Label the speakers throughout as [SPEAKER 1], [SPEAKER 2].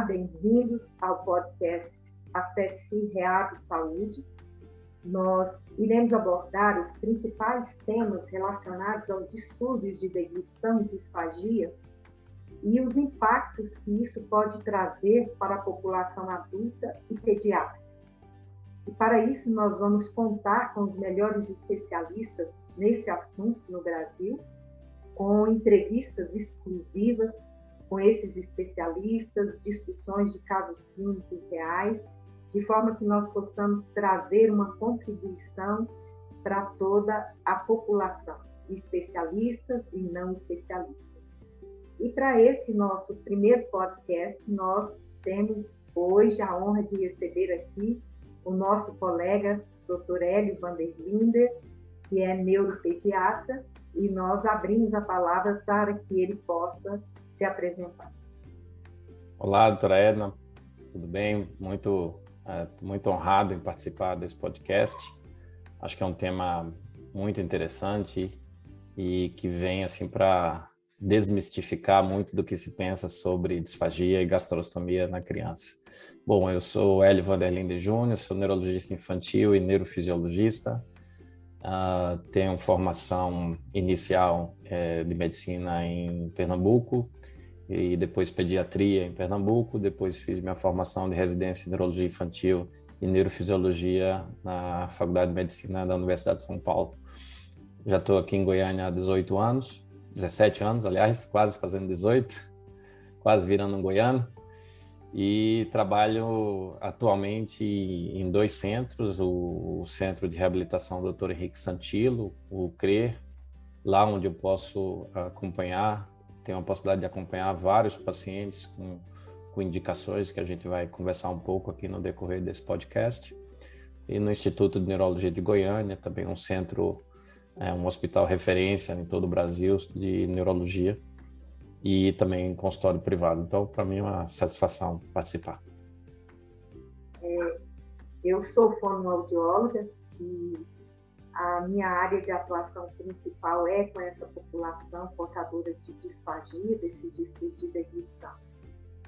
[SPEAKER 1] bem-vindos ao podcast Acesse Reab Saúde. Nós iremos abordar os principais temas relacionados aos distúrbios de deglutição e disfagia e os impactos que isso pode trazer para a população adulta e pediátrica. E para isso nós vamos contar com os melhores especialistas nesse assunto no Brasil, com entrevistas exclusivas com esses especialistas, discussões de casos clínicos reais, de forma que nós possamos trazer uma contribuição para toda a população, especialistas e não especialistas. E para esse nosso primeiro podcast, nós temos hoje a honra de receber aqui o nosso colega, Dr. Hélio van der Linder, que é neuropediatra, e nós abrimos a palavra para que ele possa se apresentar.
[SPEAKER 2] Olá, doutora Edna, tudo bem? Muito honrado em participar desse podcast. Acho que é um tema muito interessante e que vem assim para desmistificar muito do que se pensa sobre disfagia e gastrostomia na criança. Bom, eu sou Hélio van der Linder Júnior, sou neurologista infantil e neurofisiologista. Tenho formação inicial de medicina em Pernambuco e depois pediatria em Pernambuco. Depois fiz minha formação de residência em neurologia infantil e neurofisiologia na Faculdade de Medicina da Universidade de São Paulo. Já estou aqui em Goiânia há 17 anos, aliás, quase fazendo 18, quase virando um goiano. E trabalho atualmente em 2 centros, o Centro de Reabilitação Dr. Henrique Santilo, o CRER, lá onde eu posso acompanhar, tenho a possibilidade de acompanhar vários pacientes com indicações que a gente vai conversar um pouco aqui no decorrer desse podcast. E no Instituto de Neurologia de Goiânia, também um centro, um hospital referência em todo o Brasil de neurologia, e também em consultório privado. Então, para mim é uma satisfação participar.
[SPEAKER 1] Eu sou fonoaudióloga e a minha área de atuação principal é com essa população portadora de disfagia, desses distúrbios de deglutição.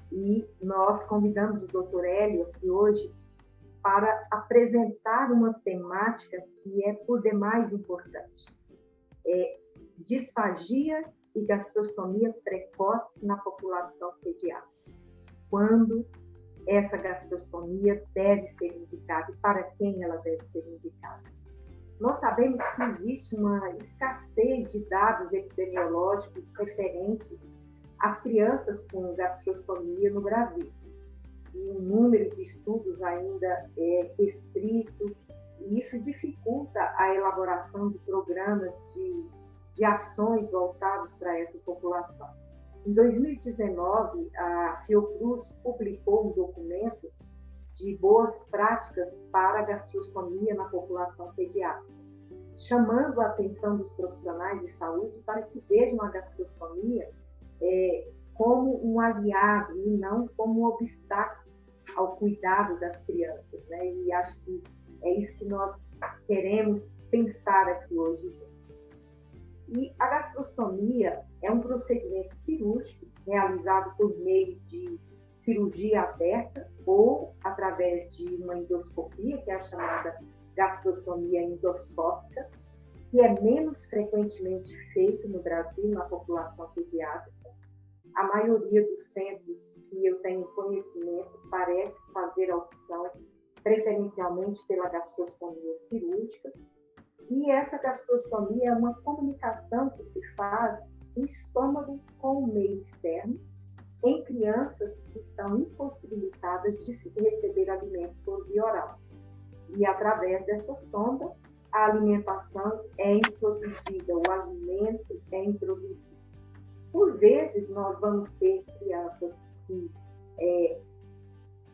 [SPEAKER 1] E nós convidamos o Dr. Hélio aqui hoje para apresentar uma temática que é por demais importante. Disfagia e gastrostomia precoce na população pediátrica. Quando essa gastrostomia deve ser indicada e para quem ela deve ser indicada? Nós sabemos que existe uma escassez de dados epidemiológicos referentes às crianças com gastrostomia no Brasil. E o número de estudos ainda é restrito, e isso dificulta a elaboração de programas de ações voltadas para essa população. Em 2019, a Fiocruz publicou um documento de boas práticas para a gastrostomia na população pediátrica, chamando a atenção dos profissionais de saúde para que vejam a gastrostomia como um aliado e não como um obstáculo ao cuidado das crianças, né? E acho que é isso que nós queremos pensar aqui hoje. E a gastrostomia é um procedimento cirúrgico realizado por meio de cirurgia aberta ou através de uma endoscopia, que é a chamada gastrostomia endoscópica, que é menos frequentemente feito no Brasil na população pediátrica. A maioria dos centros que eu tenho conhecimento parece fazer a opção preferencialmente pela gastrostomia cirúrgica. E essa gastrostomia é uma comunicação que se faz do estômago com o meio externo em crianças que estão impossibilitadas de receber alimento por via oral. E através dessa sonda, a alimentação é introduzida, o alimento é introduzido. Por vezes, nós vamos ter crianças que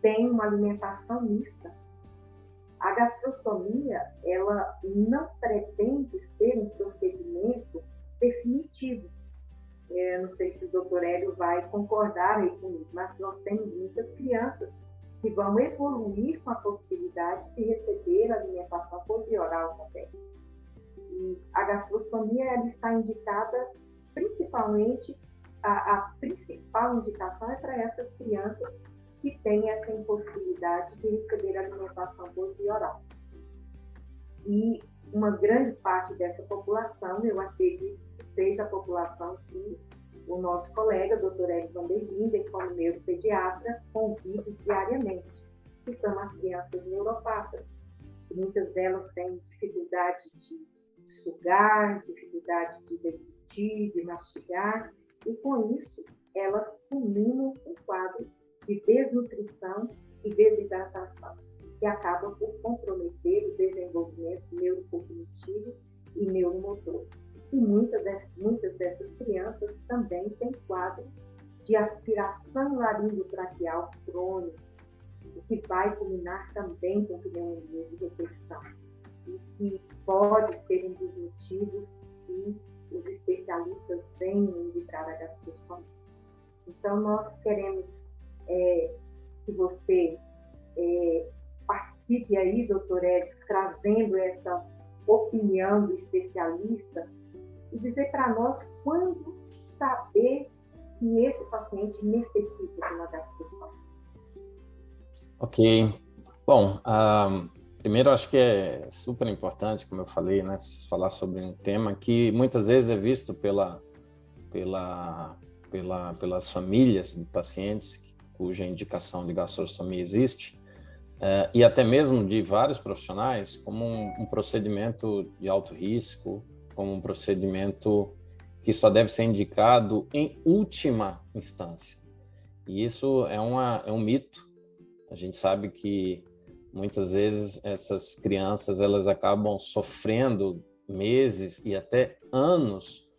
[SPEAKER 1] têm uma alimentação mista. A gastrostomia, ela não pretende ser um procedimento definitivo. Não sei se o doutor Hélio vai concordar aí comigo, mas nós temos muitas crianças que vão evoluir com a possibilidade de receber alimentação por via oral também. E a gastrostomia, ela está indicada principalmente, a principal indicação é para essas crianças que têm essa impossibilidade de receber alimentação por via oral. E uma grande parte dessa população, eu acredito que seja a população que o nosso colega, Dr. Hélio van der Linden, como neuropediatra, convive diariamente, que são as crianças neuropatas. Muitas delas têm dificuldade de sugar, dificuldade de deglutir, de mastigar, e com isso elas culminam um quadro de desnutrição e desidratação, que acaba por comprometer o desenvolvimento neurocognitivo e neuromotor. E muitas dessas crianças também têm quadros de aspiração laringotraqueal crônica, o que vai culminar também com pneumonia de repetição, e que pode ser um dos motivos se os especialistas venham indicar a gastrostomia. Então, nós queremos que você participe aí, doutor Hélio, trazendo essa opinião do especialista e dizer para nós quando saber que esse paciente necessita de uma gastrostomia.
[SPEAKER 2] Ok. Bom, primeiro acho que é super importante, como eu falei, né, falar sobre um tema que muitas vezes é visto pelas famílias de pacientes cuja indicação de gastrostomia existe, e até mesmo de vários profissionais, como um procedimento de alto risco, como um procedimento que só deve ser indicado em última instância. E isso é um mito. A gente sabe que muitas vezes essas crianças elas acabam sofrendo meses e até anos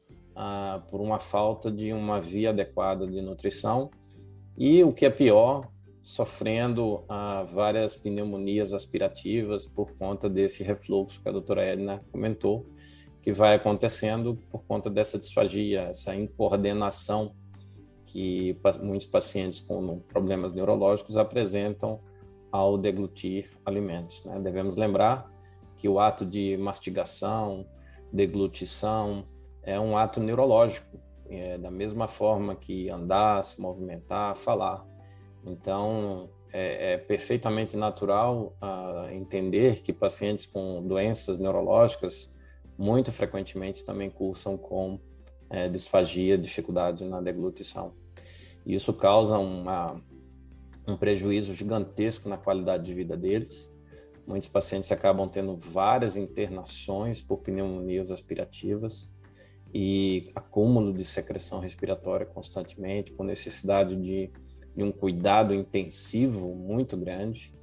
[SPEAKER 2] por uma falta de uma via adequada de nutrição e, o que é pior, sofrendo várias pneumonias aspirativas por conta desse refluxo que a doutora Edna comentou, que vai acontecendo por conta dessa disfagia, essa incoordenação que muitos pacientes com problemas neurológicos apresentam ao deglutir alimentos, né? Devemos lembrar que o ato de mastigação, deglutição, é um ato neurológico, da mesma forma que andar, se movimentar, falar. Então, é perfeitamente natural entender que pacientes com doenças neurológicas muito frequentemente também cursam com disfagia, dificuldade na deglutição. Isso causa um prejuízo gigantesco na qualidade de vida deles. Muitos pacientes acabam tendo várias internações por pneumonias aspirativas e acúmulo de secreção respiratória constantemente, com necessidade de um cuidado intensivo muito grande,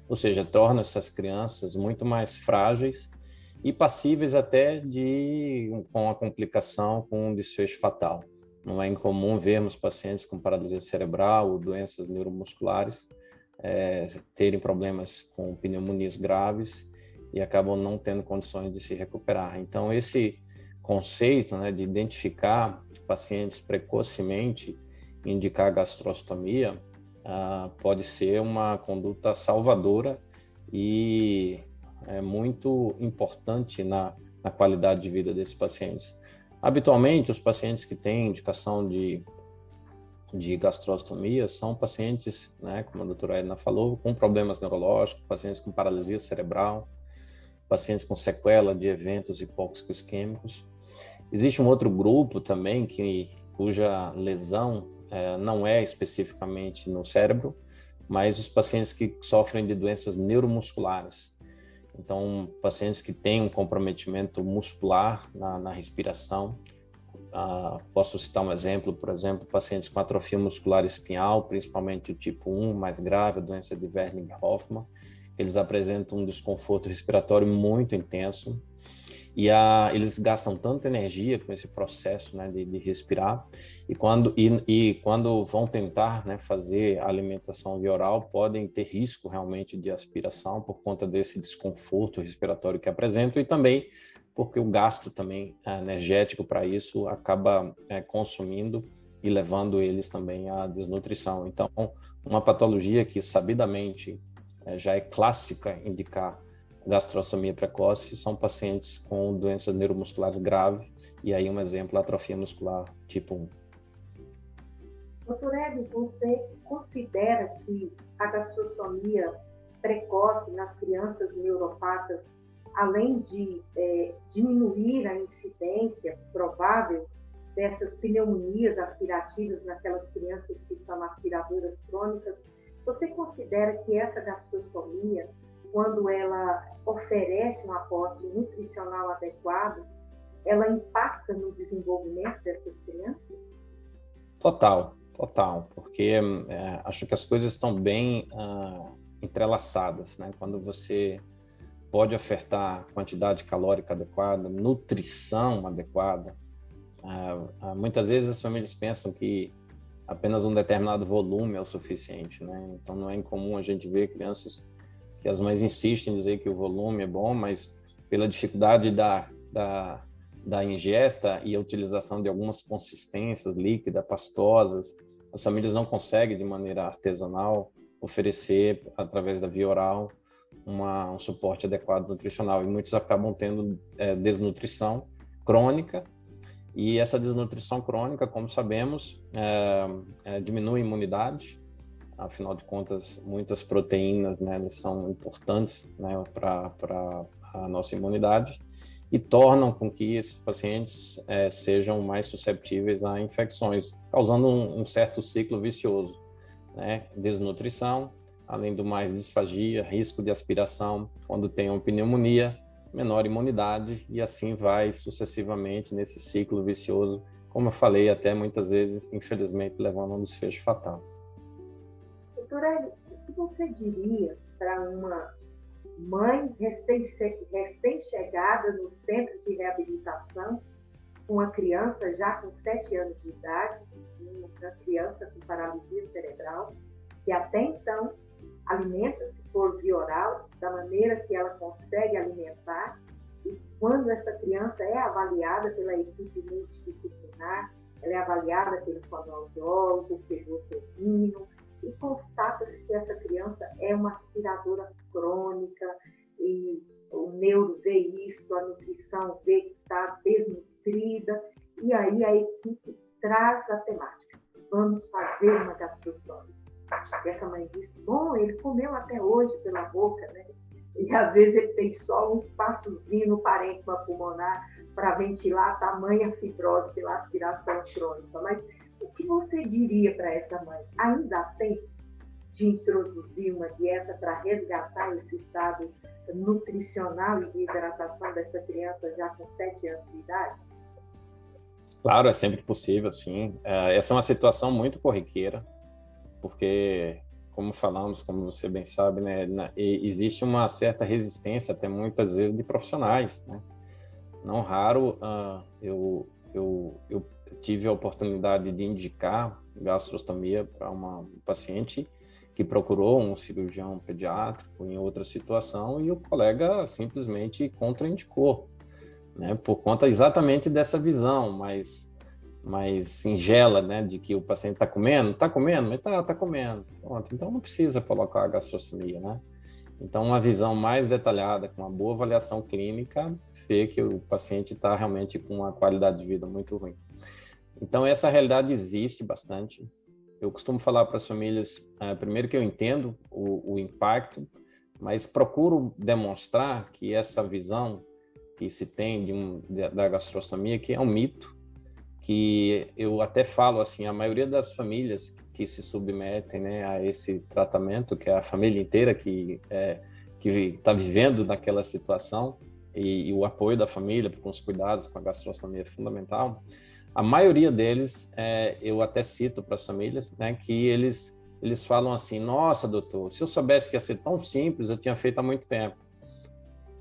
[SPEAKER 2] ou seja, torna essas crianças muito mais frágeis e passíveis até com a complicação, com um desfecho fatal. Não é incomum vermos pacientes com paralisia cerebral ou doenças neuromusculares terem problemas com pneumonias graves e acabam não tendo condições de se recuperar. Então, esse conceito, né, de identificar pacientes precocemente e indicar gastrostomia pode ser uma conduta salvadora e é muito importante na qualidade de vida desses pacientes. Habitualmente, os pacientes que têm indicação de gastrostomia são pacientes, né, como a doutora Edna falou, com problemas neurológicos, pacientes com paralisia cerebral, pacientes com sequela de eventos hipóxico-isquêmicos. Existe um outro grupo também cuja lesão não é especificamente no cérebro, mas os pacientes que sofrem de doenças neuromusculares. Então, pacientes que têm um comprometimento muscular na respiração. Posso citar um exemplo, por exemplo, pacientes com atrofia muscular espinhal, principalmente o tipo 1, mais grave, a doença de Wernicke-Hoffmann, eles apresentam um desconforto respiratório muito intenso e eles gastam tanta energia com esse processo, né, de respirar, e quando vão tentar, né, fazer a alimentação via oral, podem ter risco realmente de aspiração por conta desse desconforto respiratório que apresentam e também porque o gasto também energético para isso acaba consumindo e levando eles também à desnutrição. Então, uma patologia que sabidamente já é clássica indicar gastrostomia precoce são pacientes com doenças neuromusculares graves, e aí um exemplo, a atrofia muscular tipo 1.
[SPEAKER 1] Doutor Hélio, você considera que a gastrostomia precoce nas crianças neuropatas, além de diminuir a incidência provável dessas pneumonias aspirativas naquelas crianças que são aspiradoras crônicas, você considera que essa gastrostomia, quando ela oferece um aporte nutricional adequado, ela impacta no desenvolvimento dessas crianças?
[SPEAKER 2] Total, porque acho que as coisas estão bem entrelaçadas, né? Quando você pode ofertar quantidade calórica adequada, nutrição adequada, muitas vezes as famílias pensam que apenas um determinado volume é o suficiente, né? Então não é incomum a gente ver crianças que as mães insistem em dizer que o volume é bom, mas pela dificuldade da ingesta e a utilização de algumas consistências líquidas, pastosas, as famílias não conseguem de maneira artesanal oferecer através da via oral um suporte adequado nutricional, e muitos acabam tendo desnutrição crônica. E essa desnutrição crônica, como sabemos, diminui a imunidade. Afinal de contas, muitas proteínas, né, são importantes, né, para a nossa imunidade, e tornam com que esses pacientes sejam mais susceptíveis a infecções, causando um certo ciclo vicioso, né? Desnutrição, além do mais disfagia, risco de aspiração, quando tem uma pneumonia, menor imunidade, e assim vai sucessivamente nesse ciclo vicioso, como eu falei, até muitas vezes, infelizmente, levando a um desfecho fatal.
[SPEAKER 1] Doutora, o que você diria para uma mãe recém-chegada no centro de reabilitação, com uma criança já com 7 anos de idade, uma criança com paralisia cerebral, que até então alimenta-se por via oral, da maneira que ela consegue alimentar, e quando essa criança é avaliada pela equipe multidisciplinar, ela é avaliada pelo fonoaudiólogo, pelo otorrino, e constata-se que essa criança é uma aspiradora crônica, e o neuro vê isso, a nutrição vê que está desnutrida, e aí a equipe traz a temática. Vamos fazer uma gastrostomia. E essa mãe diz, bom, ele comeu até hoje pela boca, né? E às vezes ele tem só um espaçozinho no parênquima pulmonar para ventilar a tamanha fibrose pela aspiração crônica. Mas o que você diria para essa mãe? Ainda há tempo de introduzir uma dieta para resgatar esse estado nutricional e de hidratação dessa criança já com 7 anos de idade?
[SPEAKER 2] Claro, é sempre possível, sim. Essa é uma situação muito corriqueira, porque, como falamos, como você bem sabe, né, existe uma certa resistência, até muitas vezes, de profissionais, né? Não raro, eu tive a oportunidade de indicar gastrostomia para uma paciente que procurou um cirurgião pediátrico em outra situação, e o colega simplesmente contraindicou, né, por conta exatamente dessa visão mais singela, né, de que o paciente está comendo, mas está comendo. Pronto, então não precisa colocar a gastrostomia, né? Então, uma visão mais detalhada, com uma boa avaliação clínica, vê que o paciente está realmente com uma qualidade de vida muito ruim. Então, essa realidade existe bastante. Eu costumo falar para as famílias, primeiro, que eu entendo o impacto, mas procuro demonstrar que essa visão que se tem da gastrostomia, que é um mito, que eu até falo assim, a maioria das famílias que se submetem, né, a esse tratamento, que é a família inteira que está vivendo naquela situação, e o apoio da família com os cuidados com a gastrostomia é fundamental. A maioria deles, eu até cito para as famílias, né, que eles falam assim, nossa, doutor, se eu soubesse que ia ser tão simples, eu tinha feito há muito tempo.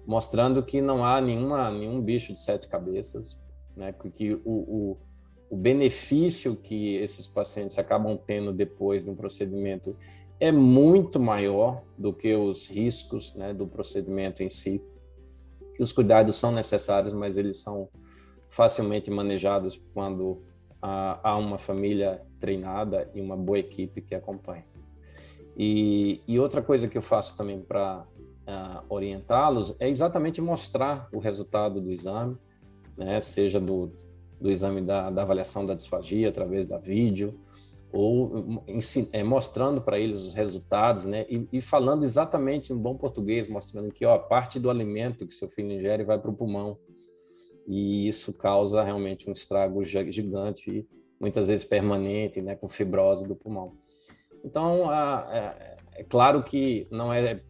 [SPEAKER 2] Mostrando que não há nenhum bicho de 7 cabeças, né, que o benefício que esses pacientes acabam tendo depois do procedimento é muito maior do que os riscos, né, do procedimento em si. E os cuidados são necessários, mas eles são facilmente manejados quando há uma família treinada e uma boa equipe que acompanha. E outra coisa que eu faço também para orientá-los é exatamente mostrar o resultado do exame, né, seja do exame da avaliação da disfagia através da vídeo, ou mostrando para eles os resultados, né? E falando exatamente em bom português, mostrando que a parte do alimento que seu filho ingere vai para o pulmão. E isso causa realmente um estrago gigante e muitas vezes permanente, né? Com fibrose do pulmão. Então, é claro que não é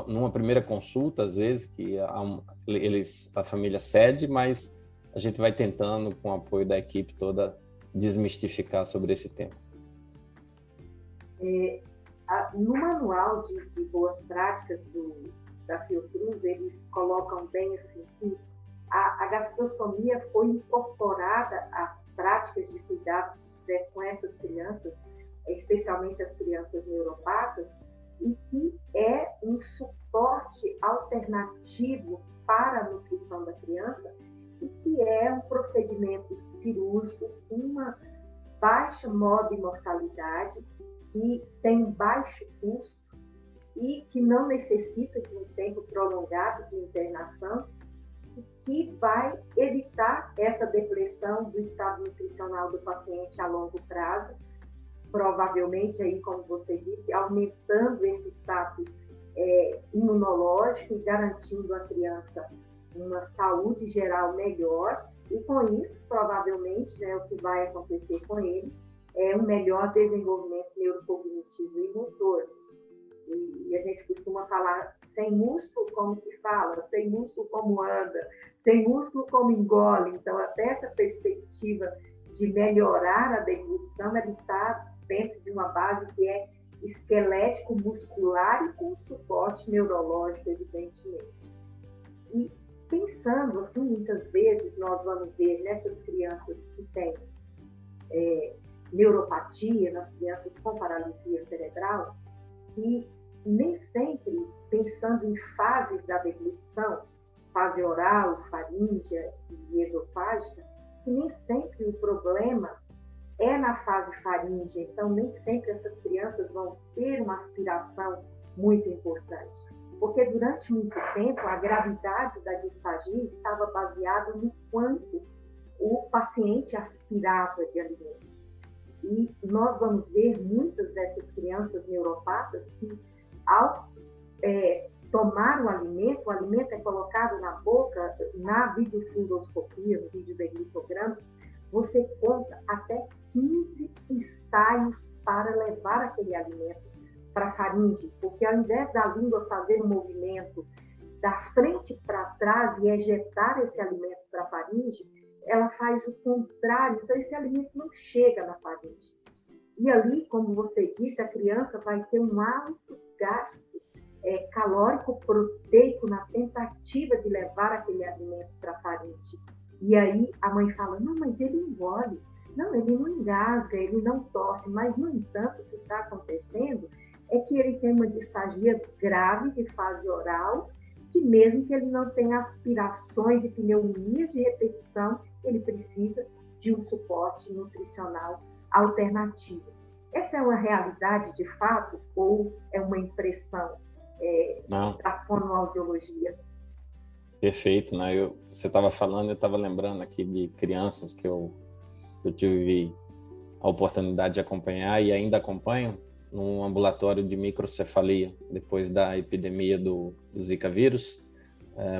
[SPEAKER 2] numa primeira consulta, às vezes, que a família cede, mas a gente vai tentando, com o apoio da equipe toda, desmistificar sobre esse tema.
[SPEAKER 1] No manual de boas práticas da Fiocruz, eles colocam bem assim que a gastrostomia foi incorporada às práticas de cuidado, né, com essas crianças, especialmente as crianças neuropatas, e que é um suporte alternativo para a nutrição da criança, e que é um procedimento cirúrgico com uma baixa modo e mortalidade, que tem baixo custo e que não necessita de um tempo prolongado de internação, e que vai evitar essa depressão do estado nutricional do paciente a longo prazo, provavelmente, aí, como você disse, aumentando esse status imunológico e garantindo à criança uma saúde geral melhor, e com isso, provavelmente, né, o que vai acontecer com ele é um melhor desenvolvimento neurocognitivo e motor. E a gente costuma falar, sem músculo, como que fala? Sem músculo, como anda? Sem músculo, como engole? Então, até essa perspectiva de melhorar a deglutição, ela está dentro de uma base que é esquelético-muscular e com suporte neurológico, evidentemente. E pensando, assim, muitas vezes nós vamos ver nessas crianças que têm neuropatia, nas crianças com paralisia cerebral, e nem sempre, pensando em fases da deglutição, fase oral, faríngea e esofágica, que nem sempre o problema é na fase faríngea, então nem sempre essas crianças vão ter uma aspiração muito importante, porque durante muito tempo a gravidade da disfagia estava baseada no quanto o paciente aspirava de alimento. E nós vamos ver muitas dessas crianças neuropatas que, ao tomar o alimento é colocado na boca, na videofluoroscopia, no videodeglutograma, você conta até 15 ensaios para levar aquele alimento para a faringe, porque ao invés da língua fazer um movimento da frente para trás e ejetar esse alimento para a faringe, ela faz o contrário, então esse alimento não chega na faringe. E ali, como você disse, a criança vai ter um alto gasto calórico proteico na tentativa de levar aquele alimento para a faringe. E aí a mãe fala, não, mas ele engole, não, ele não engasga, ele não tosse, mas no entanto o que está acontecendo é que ele tem uma disfagia grave de fase oral, que mesmo que ele não tenha aspirações e pneumonias de repetição, ele precisa de um suporte nutricional alternativo. Essa é uma realidade de fato ou é uma impressão da fonoaudiologia?
[SPEAKER 2] Perfeito, né? Você estava falando, eu estava lembrando aqui de crianças que eu tive a oportunidade de acompanhar e ainda acompanho num ambulatório de microcefalia, depois da epidemia do Zika vírus.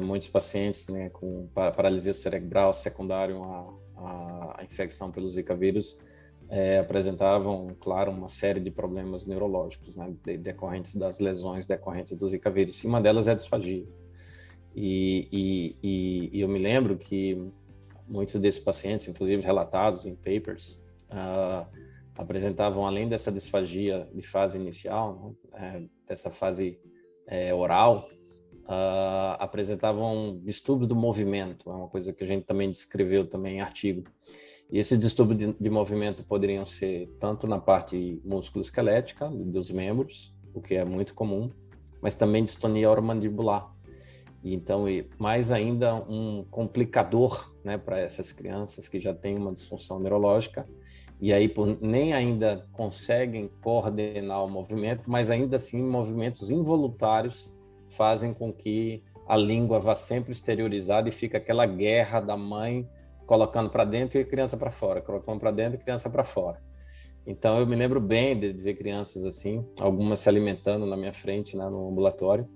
[SPEAKER 2] Muitos pacientes, né, com paralisia cerebral secundária à infecção pelo Zika vírus apresentavam, claro, uma série de problemas neurológicos, né, decorrentes das lesões decorrentes do Zika vírus. E uma delas é a disfagia. E eu me lembro que muitos desses pacientes, inclusive relatados em papers, apresentavam, além dessa disfagia de fase inicial, né, dessa fase oral, apresentavam distúrbios do movimento, é uma coisa que a gente também descreveu também em artigo. E esses distúrbios de movimento poderiam ser tanto na parte músculo-esquelética dos membros, o que é muito comum, mas também distonia oromandibular. E então, mais ainda um complicador, né, para essas crianças que já têm uma disfunção neurológica e aí nem ainda conseguem coordenar o movimento, mas ainda assim movimentos involuntários fazem com que a língua vá sempre exteriorizada e fica aquela guerra da mãe colocando para dentro e criança para fora, colocando para dentro e criança para fora. Então, eu me lembro bem de ver crianças assim, algumas se alimentando na minha frente, né, no ambulatório.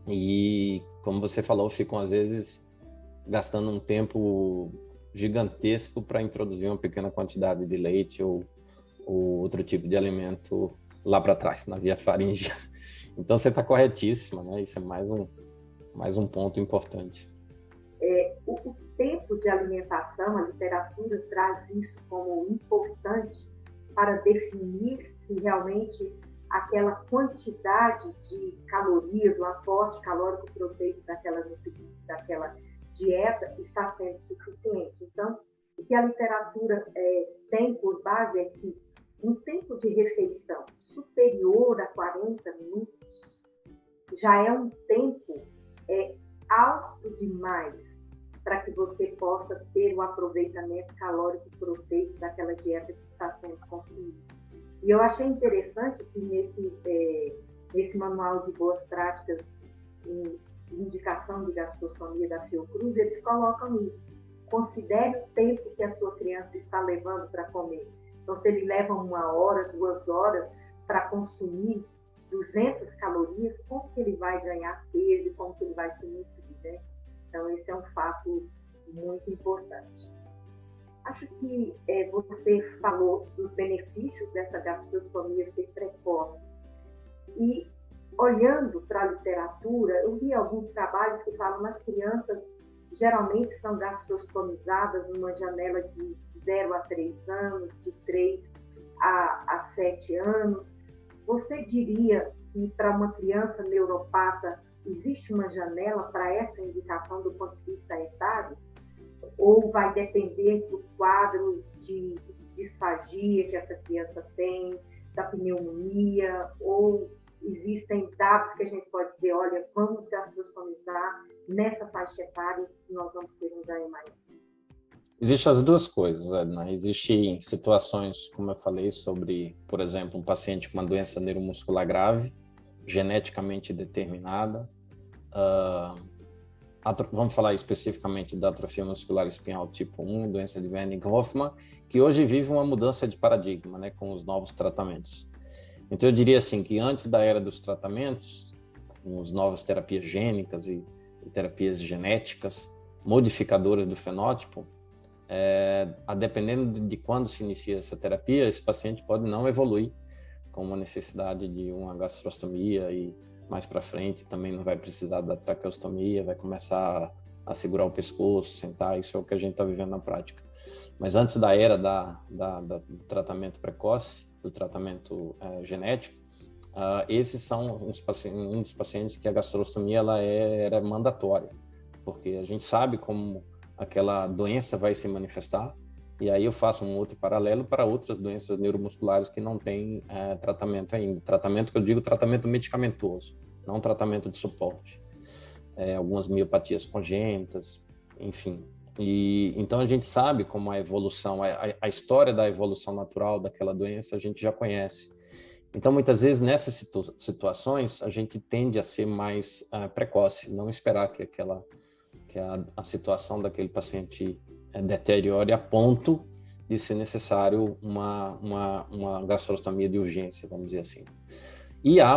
[SPEAKER 2] E, como você falou, ficam às vezes gastando um tempo gigantesco para introduzir uma pequena quantidade de leite ou outro tipo de alimento lá para trás, na via faríngea. Então, você está corretíssima, né? Isso é mais um ponto importante.
[SPEAKER 1] O tempo de alimentação, a literatura traz isso como importante para definir se realmente aquela quantidade de calorias, o aporte calórico proteico daquela dieta está sendo suficiente. Então, o que a literatura tem por base é que um tempo de refeição superior a 40 minutos já é um tempo alto demais para que você possa ter o aproveitamento calórico proteico daquela dieta que está sendo consumida. E eu achei interessante que nesse manual de boas práticas em indicação de gastrostomia da Fiocruz, eles colocam isso. Considere o tempo que a sua criança está levando para comer. Então, se ele leva 1 hora, 2 horas para consumir 200 calorias, como que ele vai ganhar peso, como que ele vai se nutrir, né? Então, esse é um fato muito importante. Acho que você falou dos benefícios dessa gastrostomia ser precoce. E, olhando para a literatura, eu vi alguns trabalhos que falam que as crianças geralmente são gastrostomizadas numa janela de 0 a 3 anos, de 3 a 7 anos. Você diria que para uma criança neuropata existe uma janela para essa indicação do ponto de vista etário? Ou vai depender do quadro de disfagia que essa criança tem, da pneumonia, ou existem dados que a gente pode dizer, olha, vamos gastrostomizar nessa faixa etária e nós vamos ter um ganho maior?
[SPEAKER 2] Existem as duas coisas, Edna. Existem situações, como eu falei, sobre, por exemplo, um paciente com uma doença neuromuscular grave, geneticamente determinada. Vamos falar especificamente da atrofia muscular espinhal tipo 1, doença de Wernicke-Hoffmann, que hoje vive uma mudança de paradigma, né, com os novos tratamentos. Então, eu diria assim, que antes da era dos tratamentos, com as novas terapias gênicas e terapias genéticas, modificadoras do fenótipo, dependendo de quando se inicia essa terapia, esse paciente pode não evoluir com uma necessidade de uma gastrostomia e mais para frente também não vai precisar da traqueostomia, vai começar a segurar o pescoço, sentar, isso é o que a gente está vivendo na prática. Mas antes da era do tratamento precoce, do tratamento genético, esses são um dos pacientes que a gastrostomia era mandatória, porque a gente sabe como aquela doença vai se manifestar, e aí eu faço um outro paralelo para outras doenças neuromusculares que não têm tratamento ainda. Tratamento que eu digo, tratamento medicamentoso, não tratamento de suporte. Algumas miopatias congênitas, enfim. E então a gente sabe como a evolução, a história da evolução natural daquela doença a gente já conhece. Então muitas vezes nessas situações a gente tende a ser mais precoce, não esperar que a situação daquele paciente deteriore a ponto de ser necessário uma gastrostomia de urgência, vamos dizer assim. E há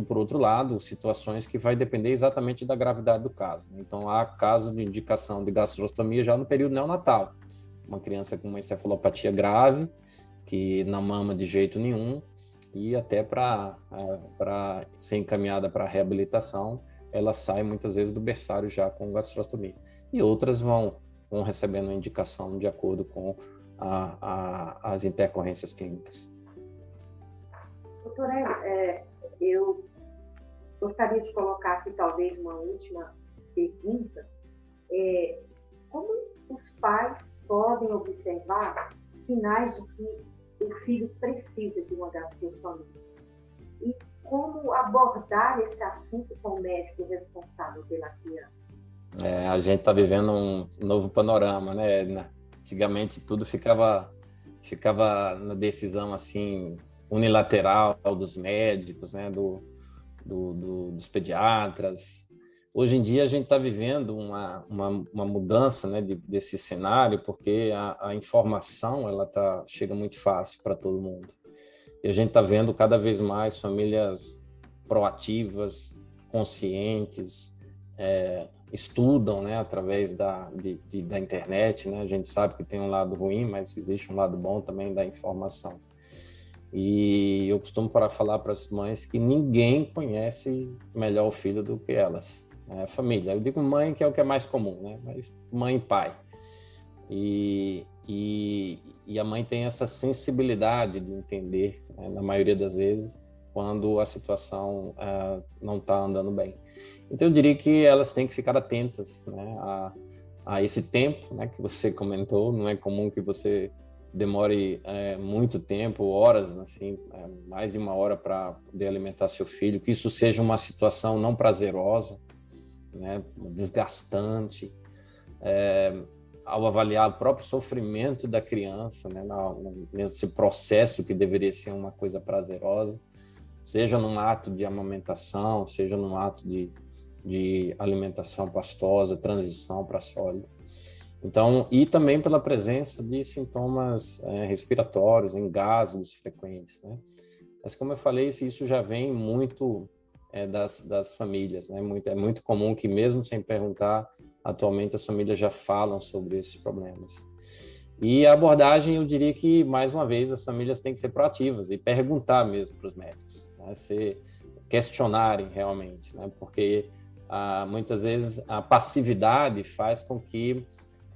[SPEAKER 2] por outro lado, situações que vai depender exatamente da gravidade do caso. Então, há casos de indicação de gastrostomia já no período neonatal. Uma criança com uma encefalopatia grave, que não mama de jeito nenhum, e até para ser encaminhada para a reabilitação, ela sai muitas vezes do berçário já com gastrostomia. E outras vão recebendo indicação de acordo com as intercorrências clínicas.
[SPEAKER 1] Doutora, eu gostaria de colocar aqui talvez uma última pergunta. Como os pais podem observar sinais de que o filho precisa de uma gastrostomia? E como abordar esse assunto com o médico responsável pela criança?
[SPEAKER 2] A gente está vivendo um novo panorama, né, Edna? Antigamente tudo ficava na decisão assim unilateral dos médicos, né, dos pediatras. Hoje em dia a gente está vivendo uma mudança, né, desse cenário, porque a informação chega muito fácil para todo mundo. E a gente está vendo cada vez mais famílias proativas, conscientes, estudam, né, através da internet, né? A gente sabe que tem um lado ruim, mas existe um lado bom também da informação. E eu costumo falar para as mães que ninguém conhece melhor o filho do que elas, né? A família. Eu digo mãe, que é o que é mais comum, né? Mas mãe e pai. E a mãe tem essa sensibilidade de entender, né, na maioria das vezes, quando a situação não está andando bem. Então, eu diria que elas têm que ficar atentas, né, a esse tempo, né, que você comentou. Não é comum que você demore muito tempo, horas, assim, mais de 1 hora para poder alimentar seu filho, que isso seja uma situação não prazerosa, né, desgastante, ao avaliar o próprio sofrimento da criança, né, nesse processo que deveria ser uma coisa prazerosa, seja num ato de amamentação, seja num ato de alimentação pastosa, transição para sólido. Então, e também pela presença de sintomas respiratórios, engasgos frequentes, né? Mas, como eu falei, isso já vem muito das famílias, né? É muito comum que, mesmo sem perguntar, atualmente as famílias já falam sobre esses problemas. E a abordagem, eu diria que, mais uma vez, as famílias têm que ser proativas e perguntar mesmo para os médicos, né? Questionarem realmente, né? Porque muitas vezes a passividade faz com que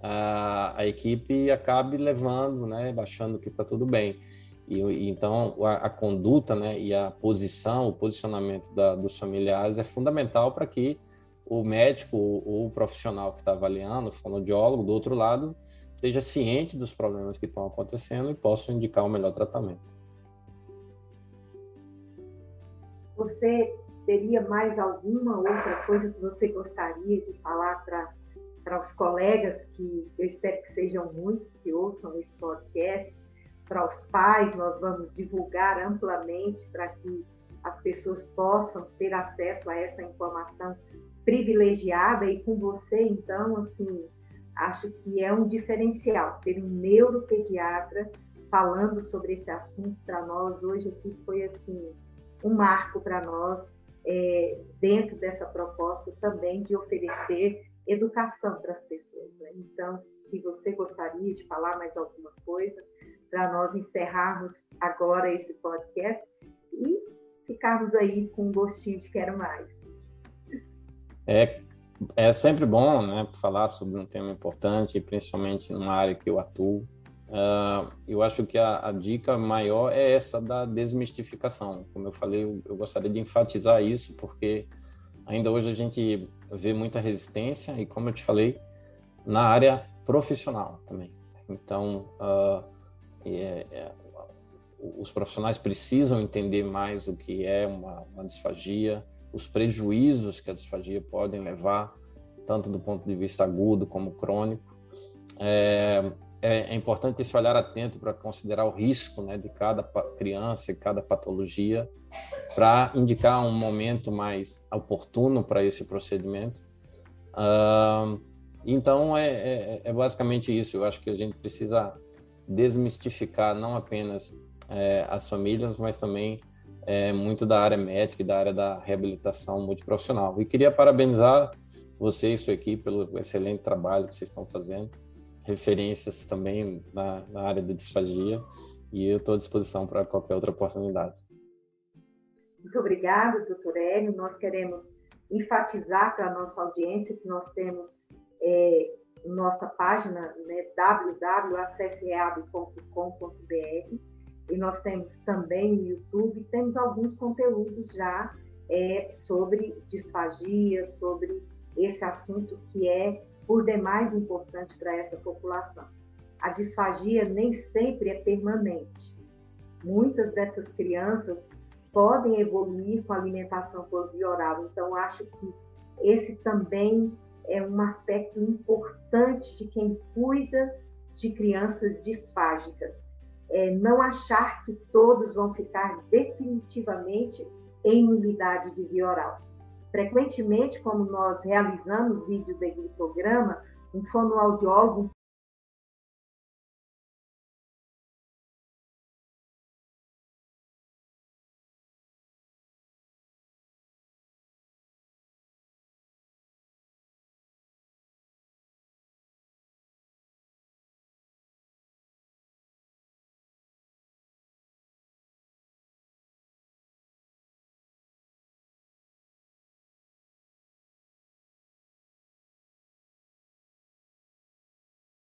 [SPEAKER 2] a equipe acabe levando, né, achando que está tudo bem. Então, a conduta, né, e a posição, o posicionamento dos familiares é fundamental para que o médico ou o profissional que está avaliando, o fonoaudiólogo, do outro lado, esteja ciente dos problemas que estão acontecendo e possa indicar o melhor tratamento.
[SPEAKER 1] Você teria mais alguma outra coisa que você gostaria de falar para os colegas, que eu espero que sejam muitos que ouçam esse podcast, para os pais? Nós vamos divulgar amplamente para que as pessoas possam ter acesso a essa informação privilegiada, e com você, então, assim, acho que é um diferencial ter um neuropediatra falando sobre esse assunto para nós. Hoje aqui foi, assim, um marco para nós, dentro dessa proposta também de oferecer educação para as pessoas, né? Então, se você gostaria de falar mais alguma coisa, para nós encerrarmos agora esse podcast e ficarmos aí com um gostinho de quero mais.
[SPEAKER 2] É sempre bom, né, falar sobre um tema importante, principalmente numa área que eu atuo. Eu acho que a dica maior é essa da desmistificação. Como eu falei, eu gostaria de enfatizar isso, porque ainda hoje a gente vê muita resistência, e, como eu te falei, na área profissional também. Então, os profissionais precisam entender mais o que é uma disfagia, os prejuízos que a disfagia podem levar, tanto do ponto de vista agudo como crônico. É importante esse olhar atento para considerar o risco, né, de cada criança e cada patologia, para indicar um momento mais oportuno para esse procedimento. Então, é basicamente isso. Eu acho que a gente precisa desmistificar não apenas as famílias, mas também muito da área médica e da área da reabilitação multiprofissional. E queria parabenizar você e sua equipe pelo excelente trabalho que vocês estão fazendo, referências também na área de disfagia, e eu estou à disposição para qualquer outra oportunidade.
[SPEAKER 1] Muito obrigada, doutor Hélio. Nós queremos enfatizar para a nossa audiência que nós temos nossa página, né, www.acesseab.com.br, e nós temos também no YouTube, temos alguns conteúdos já sobre disfagia, sobre esse assunto que é por demais importante para essa população. A disfagia nem sempre é permanente. Muitas dessas crianças podem evoluir com a alimentação por via oral. Então, acho que esse também é um aspecto importante de quem cuida de crianças disfágicas. Não achar que todos vão ficar definitivamente em nulidade de via oral. Frequentemente, como nós realizamos vídeos de glutograma, um fonoaudiólogo